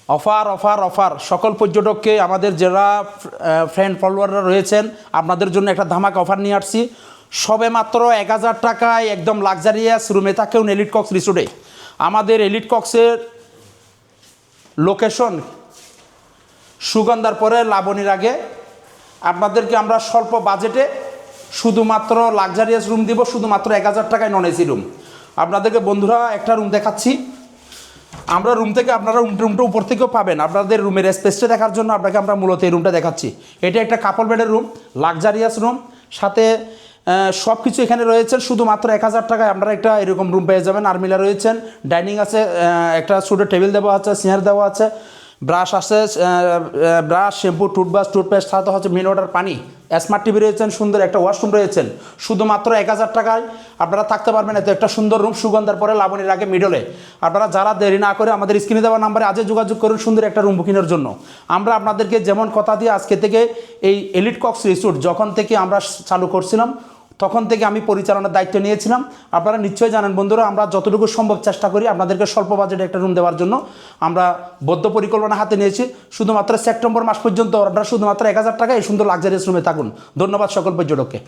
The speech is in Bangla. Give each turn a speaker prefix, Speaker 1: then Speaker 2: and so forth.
Speaker 1: অফার অফার অফার সকল পর্যটককে, আমাদের যারা ফ্রেন্ড ফলোয়াররা রয়েছেন, আপনাদের জন্য একটা ধামাকা অফার নিয়ে আসছি। সবে মাত্র 1000 টাকায় একদম লাক্সারিয়াস রুমে থাকেন এলিট কক্স রিসোর্টে। আমাদের এলিট কক্সের লোকেশন সুগন্ধার পরে লাবণীর আগে। আপনাদেরকে আমরা স্বল্প বাজেটে শুধুমাত্র লাক্সারিয়াস রুম দিব, শুধুমাত্র 1000 টাকায় নন এসি রুম। আপনাদেরকে বন্ধুরা একটা রুম দেখাচ্ছি। আমরা রুম থেকে আপনারা রুমটা উপর থেকেও পাবেন। আপনাদের রুমের স্পেসটা দেখার জন্য আপনাকে আমরা মূলত এই রুমটা দেখাচ্ছি। এটা একটা কাপল বেডের রুম, লাক্সারিয়াস রুম, সাথে সব কিছু এখানে রয়েছে। শুধুমাত্র 1000 টাকায় আপনারা একটা এরকম রুম পেয়ে যাবেন। আর্মিলা রয়েছেন, ডাইনিং আছে, একটা ছোটো টেবিল দেওয়া আছে, চেয়ার দেওয়া আছে, ব্রাশ আছে, ব্রাশ, শ্যাম্পু, টুথপেস্ট, সাথে হচ্ছে মিন ওয়াটার পানি, স্মার্ট টিভি রয়েছেন, সুন্দর একটা ওয়াশরুম রয়েছেন। শুধুমাত্র 1000 টাকায় আপনারা থাকতে পারবেন। এত একটা সুন্দর রুম সুগন্ধার পরে লাবণীর আগে মিডলে। আপনারা যারা দেরি না করে আমাদের স্ক্রিনে দেওয়া নাম্বারে আজই যোগাযোগ করুন সুন্দর একটা রুম বুকিংয়ের জন্য। আমরা আপনাদেরকে যেমন কথা দিয়ে আজকে থেকে এই এলিট কক্স রিসোর্ট যখন থেকে আমরা চালু করছিলাম তখন থেকে আমি পরিচালনার দায়িত্ব নিয়েছিলাম। আপনারা নিশ্চয়ই জানেন বন্ধুরা, আমরা যতটুকু সম্ভব চেষ্টা করি আপনাদেরকে স্বল্প বাজেটে একটা রুম দেওয়ার জন্য। আমরা বদ্ধ পরিকল্পনা হাতে নিয়েছি। শুধুমাত্র সেপ্টেম্বর মাস পর্যন্ত আপনারা শুধুমাত্র 1000 টাকায় এই সুন্দর লাক্সারিয়াস রুমে থাকুন। ধন্যবাদ সকল পর্যটককে।